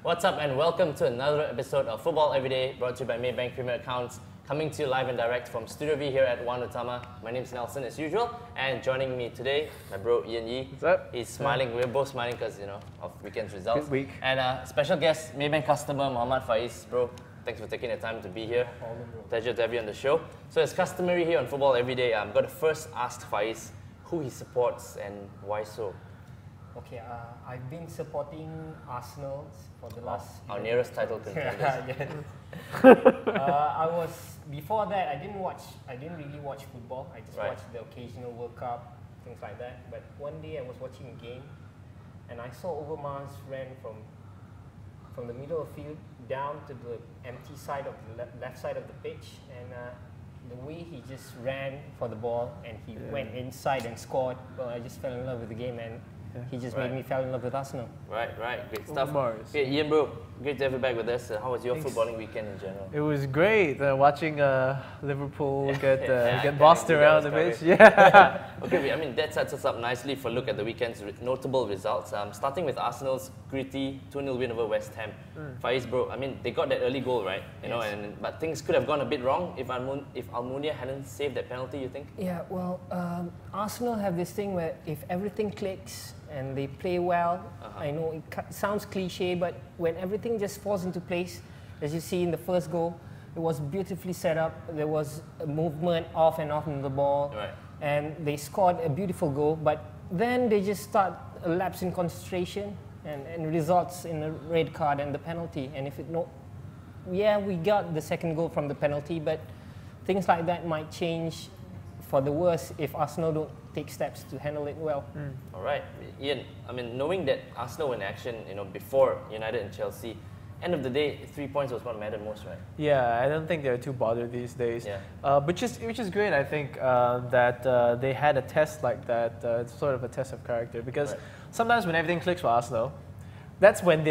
What's up and welcome to another episode of Football Everyday, brought to you by Maybank Premier Accounts, coming to you live and direct from Studio V here at One Utama. My name is Nelsen as usual, and joining me today, my bro Ian Yee. What's up? He's smiling, we're both smiling because, of weekend's results. Good week. And special guest, Maybank customer Mohd Faiz. Bro, thanks for taking the time to be here. Pleasure to have you on the show. So as customary here on Football Everyday, I'm going to first ask Faiz who he supports and why so. Okay, I've been supporting Arsenal for the last... Our nearest title contenders. Before that, I didn't really watch football. I just watched the occasional World Cup, things like that. But one day I was watching a game and I saw Overmars ran from the middle of the field down to the empty side of the left side of the pitch, and the way he just ran for the ball and he went inside and scored, well, I just fell in love with the game, and he just made me fall in love with Arsenal. Right, great stuff. Mars. Okay, Ian, bro, great to have you back with us. How was your footballing weekend in general? It was great watching Liverpool get bossed around a bit. Yeah. Okay, I mean, that sets us up nicely for a look at the weekend's notable results. Starting with Arsenal's gritty 2-0 win over West Ham. Faiz, bro, I mean, they got that early goal, right? You know, but things could have gone a bit wrong if Almunia hadn't saved that penalty, you think? Yeah, well, Arsenal have this thing where if everything clicks and they play well, I know it sounds cliche, but when everything just falls into place, as you see in the first goal, it was beautifully set up. There was a movement off and off in the ball, and they scored a beautiful goal. But then they just start a lapse in concentration, and results in a red card and the penalty. And we got the second goal from the penalty, but things like that might change for the worse if Arsenal don't take steps to handle it well. All right, Ian, I mean, knowing that Arsenal were in action, before United and Chelsea, end of the day, 3 points was what mattered most, right? Yeah, I don't think they're too bothered these days. Yeah. Which is great, I think, that they had a test like that. It's sort of a test of character, because sometimes when everything clicks for Arsenal, that's when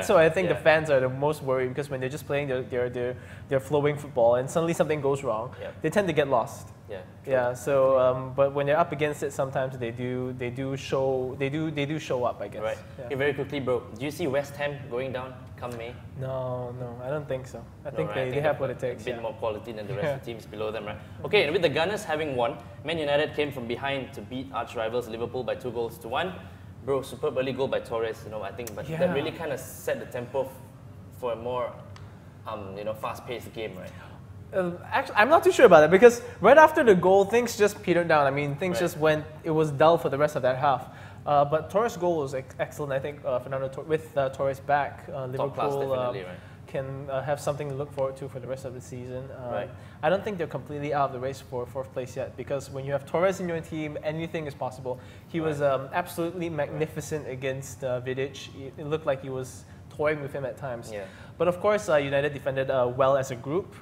so I think the fans are the most worried, because when they're just playing their flowing football and suddenly something goes wrong, they tend to get lost. Yeah. So, but when they're up against it, sometimes they do show up, I guess. Right. Yeah. Okay, very quickly, bro. Do you see West Ham going down come May? No, I don't think so. I think they have what it takes. A bit more quality than the rest of the teams below them, right? Okay, and with the Gunners having won, Man United came from behind to beat arch rivals Liverpool by 2-1. Bro, superb early goal by Torres, I think, but that really kind of set the tempo for a more, fast-paced game, right? Actually, I'm not too sure about that, because right after the goal, things just petered down. I mean, things just went. It was dull for the rest of that half. But Torres' goal was excellent. I think with Torres back, Liverpool can have something to look forward to for the rest of the season. I don't think they're completely out of the race for fourth place yet, because when you have Torres in your team, anything is possible. He was absolutely magnificent against Vidic. It looked like he was toying with him at times. But of course, United defended well as a group,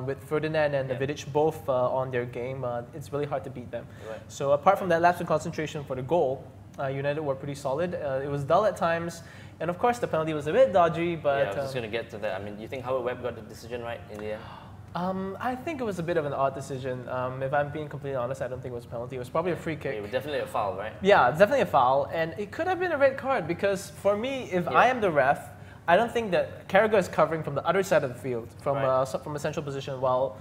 with Ferdinand and Vidic both on their game. It's really hard to beat them. So apart from that lapse in concentration for the goal, United were pretty solid. It was dull at times, and of course the penalty was a bit dodgy. But I was just going to get to that. I mean, do you think Howard Webb got the decision right in the end? I think it was a bit of an odd decision. If I'm being completely honest, I don't think it was a penalty. It was probably a free kick. It was definitely a foul, right? Yeah, definitely a foul, and it could have been a red card, because for me, if I am the ref, I don't think that Carragher is covering from the other side of the field, from a central position, while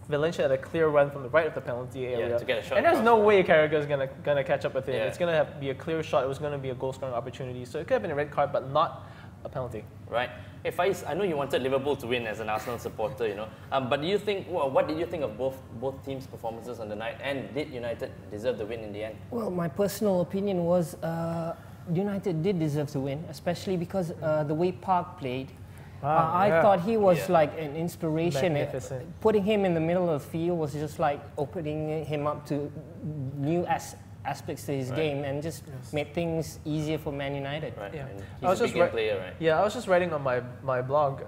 Valencia had a clear run from the right of the penalty area. To get a shot. And there's no way Carragher is gonna catch up with him. It's gonna be a clear shot. It was gonna be a goal scoring opportunity. So it could have been a red card, but not a penalty. Right. Hey Faiz, I know you wanted Liverpool to win as an Arsenal supporter, but do you think? What did you think of both teams' performances on the night? And did United deserve the win in the end? Well, my personal opinion was United did deserve to win, especially because the way Park played. I thought he was like an inspiration. Putting him in the middle of the field was just like opening him up to new aspects to his game, and just made things easier for Man United. Right. Yeah. He's a big game player, right? Yeah, I was just writing on my blog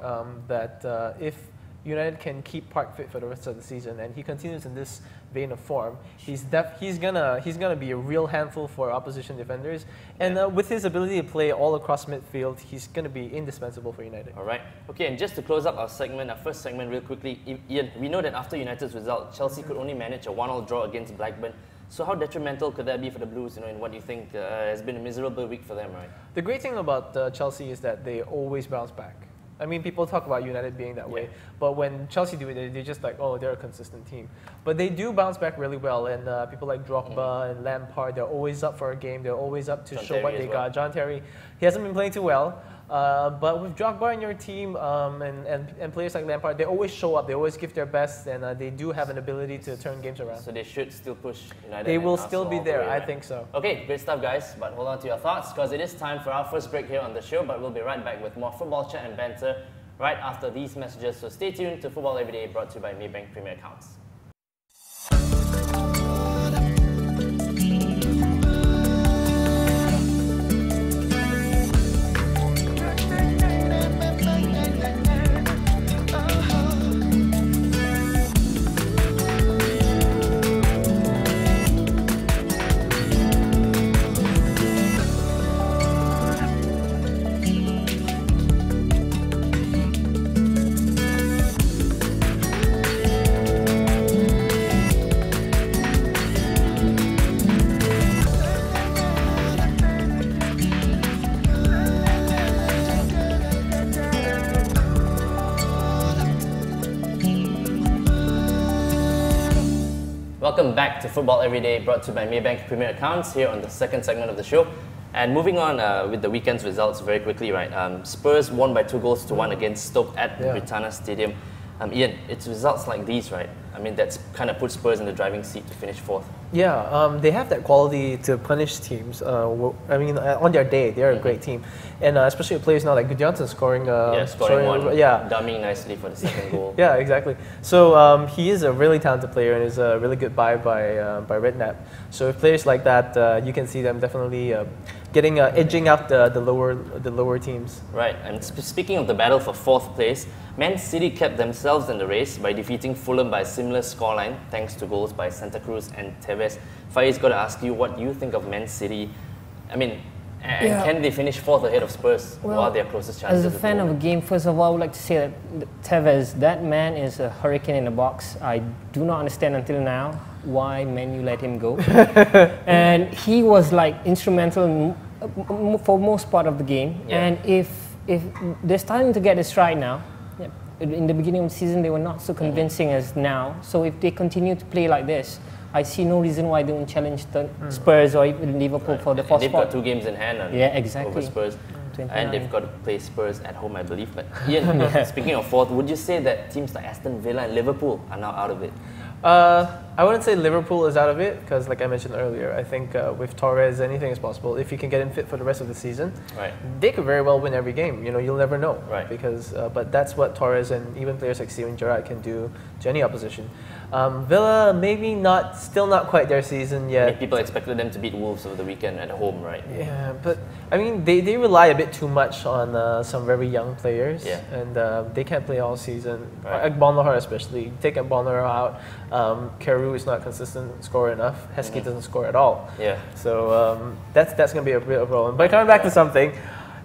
that if United can keep Park fit for the rest of the season, and he continues in this vein of form, he's gonna be a real handful for opposition defenders. And with his ability to play all across midfield, he's gonna be indispensable for United. All right. Okay, and just to close up our first segment real quickly, Ian, we know that after United's result, Chelsea could only manage a 1-1 draw against Blackburn. So how detrimental could that be for the Blues, in what you think has been a miserable week for them, right? The great thing about Chelsea is that they always bounce back. I mean, people talk about United being that way, but when Chelsea do it, they're just like, oh, they're a consistent team. But they do bounce back really well, and people like Drogba and Lampard, they're always up for a game. They're always up to show what they got. John Terry, he hasn't been playing too well, but with Drogba in your team and players like Lampard, they always show up. They always give their best, and they do have an ability to turn games around. So they should still push United. They will still be there, right? I think so. Okay, great stuff, guys. But hold on to your thoughts, because it is time for our first break here on the show. But we'll be right back with more football chat and banter right after these messages. So stay tuned to Football Everyday, brought to you by Maybank Premier Accounts. Welcome back to Football Everyday, brought to you by Maybank Premier Accounts here on the second segment of the show. And moving on with the weekend's results very quickly, right? Spurs won by 2-1 against Stoke at Britannia Stadium. Ian, it's results like these, right? I mean, that's kind of put Spurs in the driving seat to finish fourth. Yeah, they have that quality to punish teams. I mean, on their day, they're a great team. And especially players now like Gudjonsen scoring one, dumming nicely for the second goal. Yeah, exactly. So he is a really talented player and is a really good buy by Redknapp. So if players like that, you can see them definitely getting edging up the lower teams. Right. And speaking of the battle for fourth place, Man City kept themselves in the race by defeating Fulham by a similar scoreline, thanks to goals by Santa Cruz and Tevez. Faiz, got to ask you what you think of Man City. I mean, can they finish fourth ahead of Spurs? What are their closest chances? As a fan of a game, first of all, I would like to say that Tevez, that man is a hurricane in the box. I do not understand until now why Man U let him go. And he was like instrumental for most part of the game. Yeah. And if they're starting to get this right now, in the beginning of the season they were not so convincing as now. So if they continue to play like this, I see no reason why they won't challenge the Spurs or even Liverpool for the fourth spot. They've got 2 games in hand over Spurs. And they've got to play Spurs at home, I believe. But Ian, speaking of fourth, would you say that teams like Aston Villa and Liverpool are now out of it? I wouldn't say Liverpool is out of it because, like I mentioned earlier, I think with Torres, anything is possible. If you can get him fit for the rest of the season, they could very well win every game. You'll never know. Right. Because, but that's what Torres and even players like Steven Gerrard can do to any opposition. Villa, maybe still not quite their season yet. I mean, people expected them to beat Wolves over the weekend at home, right? Yeah, but I mean, they rely a bit too much on some very young players, and they can't play all season. Like Bonlahar especially. Take Bonlahar out, Carew is not consistent scorer enough. Heskey doesn't score at all. Yeah. So that's going to be a bit of a problem. But coming back to something,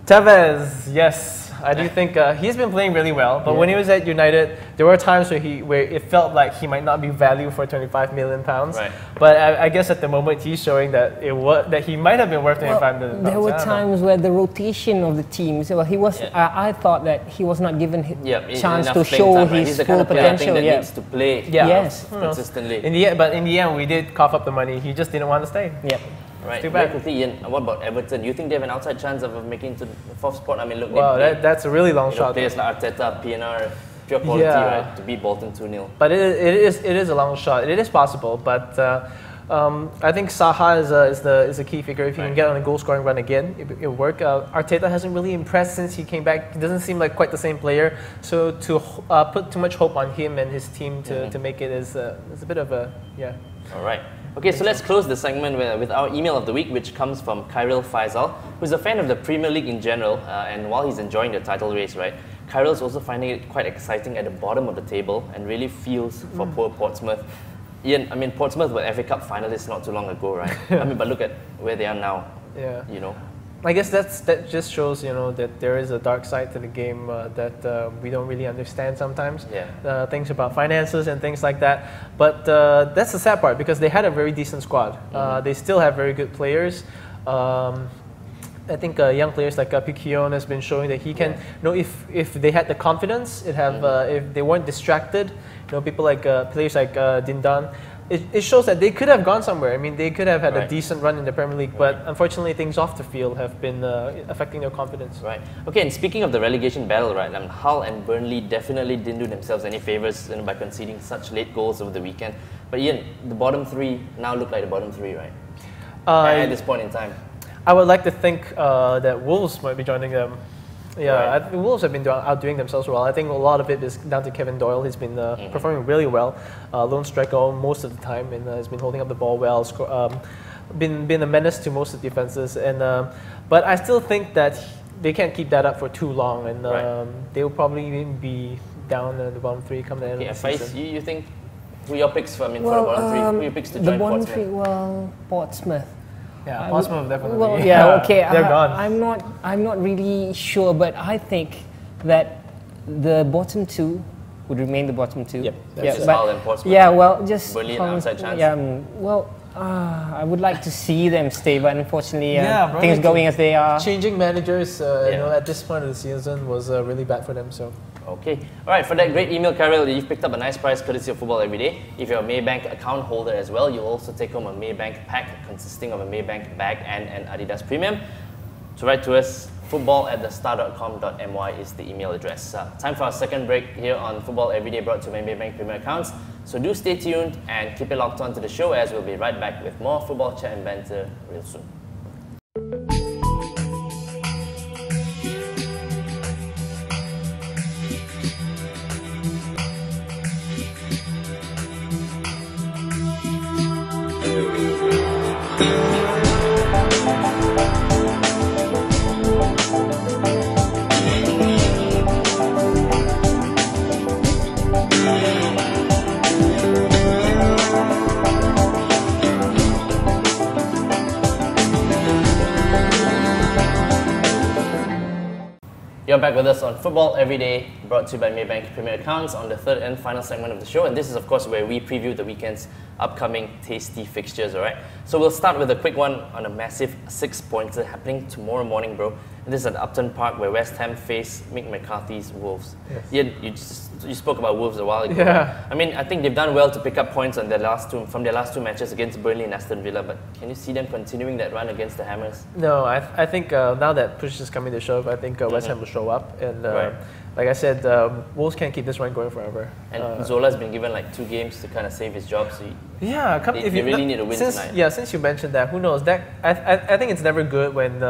Tevez, yes. I do think he's been playing really well, but when he was at United, there were times where it felt like he might not be valued for £25 million. Right. But I guess at the moment he's showing that that he might have been worth £25 million. There were times where the rotation of the teams, he was. I thought that he was not given chance to show his full potential. That needs to play consistently. In the end, we did cough up the money. He just didn't want to stay. Yep. Right. Very quickly, Ian, what about Everton? Do you think they have an outside chance of making it to the fourth spot? I mean, look, that's a really long shot. Players like Arteta, PNR, pure quality, right, to beat Bolton 2-0. But it is a long shot. It is possible, but I think Saha is a key figure. If he can get on a goal scoring run again, it'll work. Arteta hasn't really impressed since he came back. He doesn't seem like quite the same player. So to put too much hope on him and his team to make it is a bit of a All right. Okay, so let's close the segment with our email of the week, which comes from Kyril Faisal, who's a fan of the Premier League in general, and while he's enjoying the title race, right, Kyril's also finding it quite exciting at the bottom of the table and really feels for poor Portsmouth. Ian, I mean, Portsmouth were FA Cup finalists not too long ago, right? I mean, but look at where they are now. Yeah. I guess that just shows, you know, that there is a dark side to the game that we don't really understand sometimes. Yeah. Things about finances and things like that. But that's the sad part because they had a very decent squad. They still have very good players. I think young players like Piquion has been showing that he can, you know, if they had the confidence, if they weren't distracted, you know, people like players like Dindan. It shows that they could have gone somewhere. I mean, they could have had a decent run in the Premier League, but unfortunately, things off the field have been affecting their confidence. Right. Okay, and speaking of the relegation battle, right, Hull and Burnley definitely didn't do themselves any favours by conceding such late goals over the weekend. But Ian, the bottom three now look like the bottom three, right? At this point in time. I would like to think that Wolves might be joining them. Yeah, Right. the Wolves have been outdoing themselves well. I think a lot of it is down to Kevin Doyle. He's been performing really well, lone striker most of the time, and has been holding up the ball well. Been a menace to most of the defenses, and but I still think that they can't keep that up for too long, and they will probably be down in the bottom three come the end of the season. Faiz, you think who your picks for? I mean, for the bottom three, who your picks to join the bottom Portsmouth? three, well, Portsmouth. Yeah, Portsmouth definitely. Well, yeah, okay. They're gone. I'm not really sure, but I think that the bottom two would remain the bottom two. Yep. Yeah, Just but, Hull and Portsmouth. yeah, well, just Burnley an outside chance. Yeah, well, I would like to see them stay, but unfortunately, bro, things going as they are. Changing managers, you know, at this point of the season was really bad for them. So. Okay. Alright, for that great email, Carol, you've picked up a nice prize courtesy of Football Every Day. If you're a Maybank account holder as well, you'll also take home a Maybank pack consisting of a Maybank bag and an Adidas Premium. To write to us, football@thestar.com.my is the email address. Time for our second break here on Football Every Day, brought to you by Maybank Premier Accounts. So do stay tuned and keep it locked on to the show, as we'll be right back with more football chat and banter real soon. You're back with us on Football Every Day, brought to you by Maybank Premier Accounts on the third and final segment of the show. And this is, of course, where we preview the weekend's upcoming tasty fixtures, all right? So we'll start with a quick one on a massive 6-pointer happening tomorrow morning, bro. And this is at Upton Park, where West Ham face Mick McCarthy's Wolves. Yes. Ian, you spoke about Wolves a while ago. Yeah. I mean, I think they've done well to pick up points on their from their last two matches against Burnley and Aston Villa, but can you see them continuing that run against the Hammers? No, I think now that push is coming to shove, I think West Ham will show up. And like I said, Wolves can't keep this run going forever. And Zola's been given like 2 games to kind of save his job, so they really need to win tonight. Yeah, since you mentioned that, who knows? I think it's never good when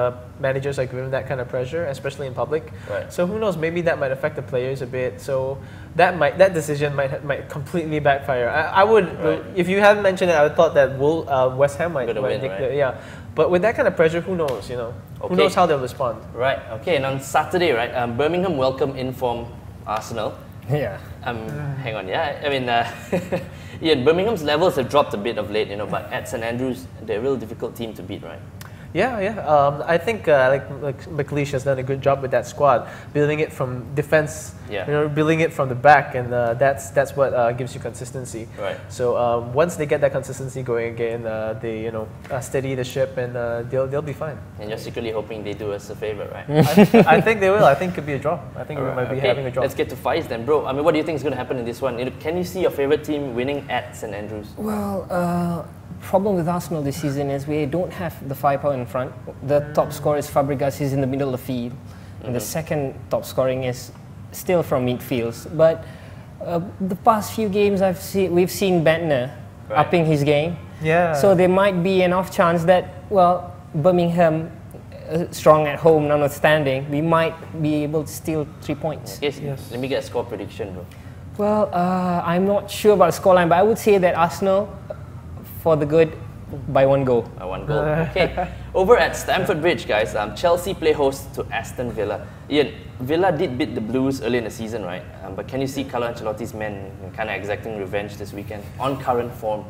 managers are given that kind of pressure, especially in public. Right. So who knows? Maybe that might affect the players a bit. So that decision might completely backfire. I would, if you hadn't mentioned it, I would thought that West Ham might win, right? Yeah. But with that kind of pressure, who knows? You know, who knows how they'll respond? Right. Okay. And on Saturday, right, Birmingham welcome in from Arsenal. Yeah. Hang on. Yeah. I mean, yeah, Birmingham's levels have dropped a bit of late, you know, but at St Andrews, they're a real difficult team to beat, right? Yeah. I think like McLeish has done a good job with that squad, building it from defense, you know, building it from the back, and that's what gives you consistency. Right. So once they get that consistency going again, they steady the ship, and they'll be fine. And you're secretly hoping they do us a favor, right? I think they will. I think it could be a draw. I think we might be having a draw. Let's get to Faiz then, bro. I mean, what do you think is going to happen in this one? Can you see your favorite team winning at St Andrews? Well, problem with Arsenal this season is we don't have the firepower in front. The top scorer is Fabregas, he's in the middle of the field. And the second top scoring is still from midfields. But the past few games we've seen Bentner upping his game. Yeah. So there might be an off chance that, well, Birmingham, strong at home notwithstanding, we might be able to steal 3 points. Yes. Let me get a score prediction, bro. Well, I'm not sure about the scoreline, but I would say that Arsenal, for the good, by 1 goal. By 1 goal. Okay. Over at Stamford Bridge, guys, Chelsea play host to Aston Villa. Ian, Villa did beat the Blues early in the season, right? But can you see Carlo Ancelotti's men kind of exacting revenge this weekend on current form?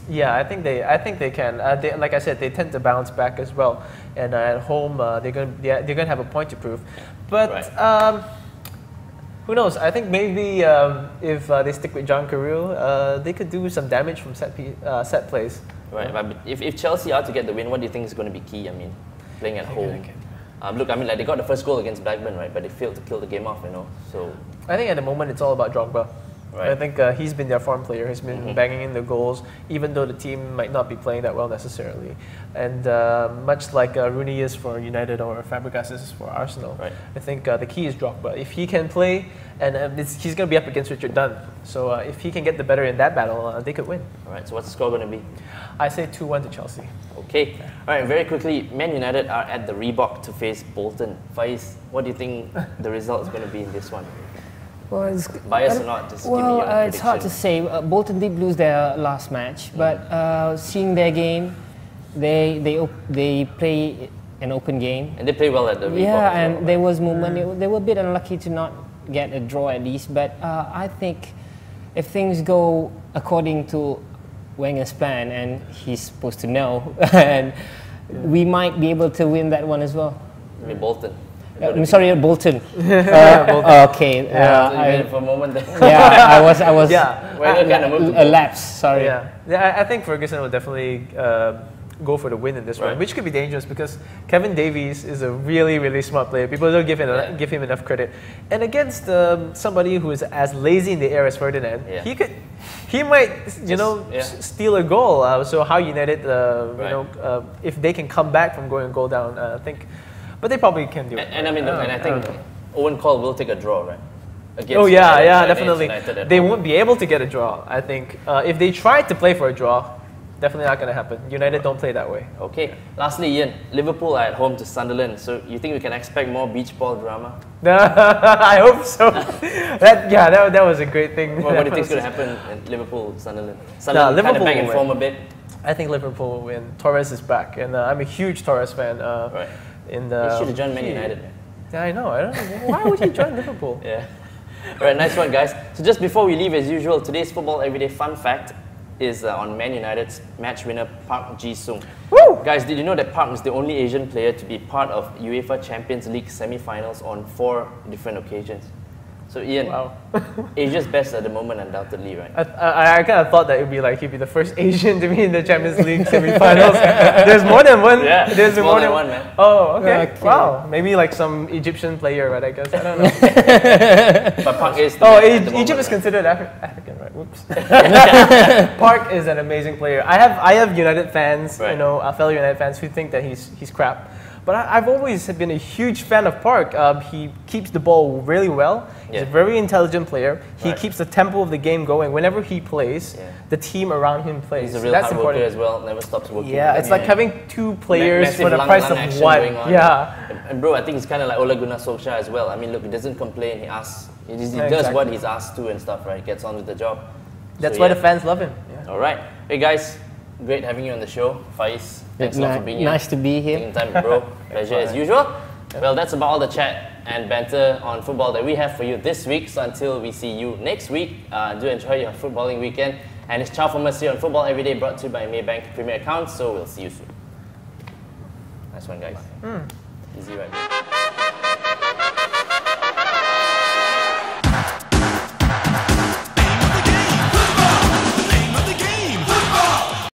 Yeah, I think they can. Like I said, they tend to bounce back as well, and at home they're gonna have a point to prove. But who knows? I think maybe if they stick with John Carew, they could do some damage from set plays. Right, but if Chelsea are to get the win, what do you think is going to be key? I mean, playing at home. Look, I mean, like they got the first goal against Blackburn, right? But they failed to kill the game off, you know. So I think at the moment it's all about Drogba. Right. I think he's been their form player. He's been banging in the goals, even though the team might not be playing that well necessarily. And much like Rooney is for United or Fabregas is for Arsenal, right. I think the key is Drogba. If he can play, and he's going to be up against Richard Dunn, so if he can get the better in that battle, they could win. All right. So what's the score going to be? I say 2-1 to Chelsea. Okay. All right. Very quickly, Man United are at the Reebok to face Bolton. Faiz, what do you think the result is going to be in this one? Well, it's, Biased or not, just give me your it's hard to say. Bolton did lose their last match, but seeing their game, they play an open game. And they play well at the Reebok. Yeah, as and well, there was movement. They were a bit unlucky to not get a draw at least, but I think if things go according to Wenger's plan, and he's supposed to know, and we might be able to win that one as well. I mean, Bolton. I'm sorry, Bolton. Okay. For a moment there. Yeah, I was. Yeah. A lapse. Sorry. Yeah. I think Ferguson will definitely go for the win in this one, which could be dangerous because Kevin Davies is a really, really smart player. People don't give him enough credit. And against somebody who is as lazy in the air as Ferdinand, he might, steal a goal. So how United, if they can come back from going a goal down, I think. But they probably can do it. And I mean, and I think Owen Cole will take a draw, right? Against definitely. They won't be able to get a draw, I think. If they tried to play for a draw, definitely not going to happen. United don't play that way. Okay. Lastly, Ian, Liverpool are at home to Sunderland. So you think we can expect more beach ball drama? I hope so. that was a great thing. What do you think is going to happen in Liverpool, Sunderland? Sunderland kind of back in form a bit. I think Liverpool will win. Torres is back, and I'm a huge Torres fan. Right. He should have joined Man United, man. Yeah, I know. I don't know. Why would he join Liverpool? Yeah. Alright, nice one, guys. So just before we leave, as usual, today's Football Everyday fun fact is on Man United's match winner Park Ji-sung. Woo! Guys, did you know that Park is the only Asian player to be part of UEFA Champions League semi-finals on 4 different occasions? So Ian, Asia's best at the moment, undoubtedly, right? I kind of thought that he'd be the first Asian to be in the Champions League semi-finals. There's more than one. Yeah, there's more than one, man. Oh, okay. Wow, maybe like some Egyptian player, right? I guess I don't know. But Park is. Egypt is considered African, right? Whoops. Park is an amazing player. I have United fans, fellow United fans who think that he's crap. But I've always been a huge fan of Park. He keeps the ball really well. He's a very intelligent player. He keeps the tempo of the game going. Whenever he plays, the team around him plays. He's a real hard worker as well. Never stops working. Yeah, it's like having 2 players for the price of one. Yeah. And bro, I think he's kind of like Ole Gunnar Solskjaer as well. I mean, look, he doesn't complain. He asks. He does what he's asked to and stuff, right? Gets on with the job. That's why the fans love him. Yeah. All right. Hey guys, great having you on the show. Faiz, thanks a lot for being here. Nice to be here. Taking time, bro. Pleasure as usual. Well, that's about all the chat and banter on football that we have for you this week. So until we see you next week, do enjoy your footballing weekend. And it's ciao from us here on Football Everyday, brought to you by Maybank Premier Accounts. So we'll see you soon. Nice one, guys. Easy right there.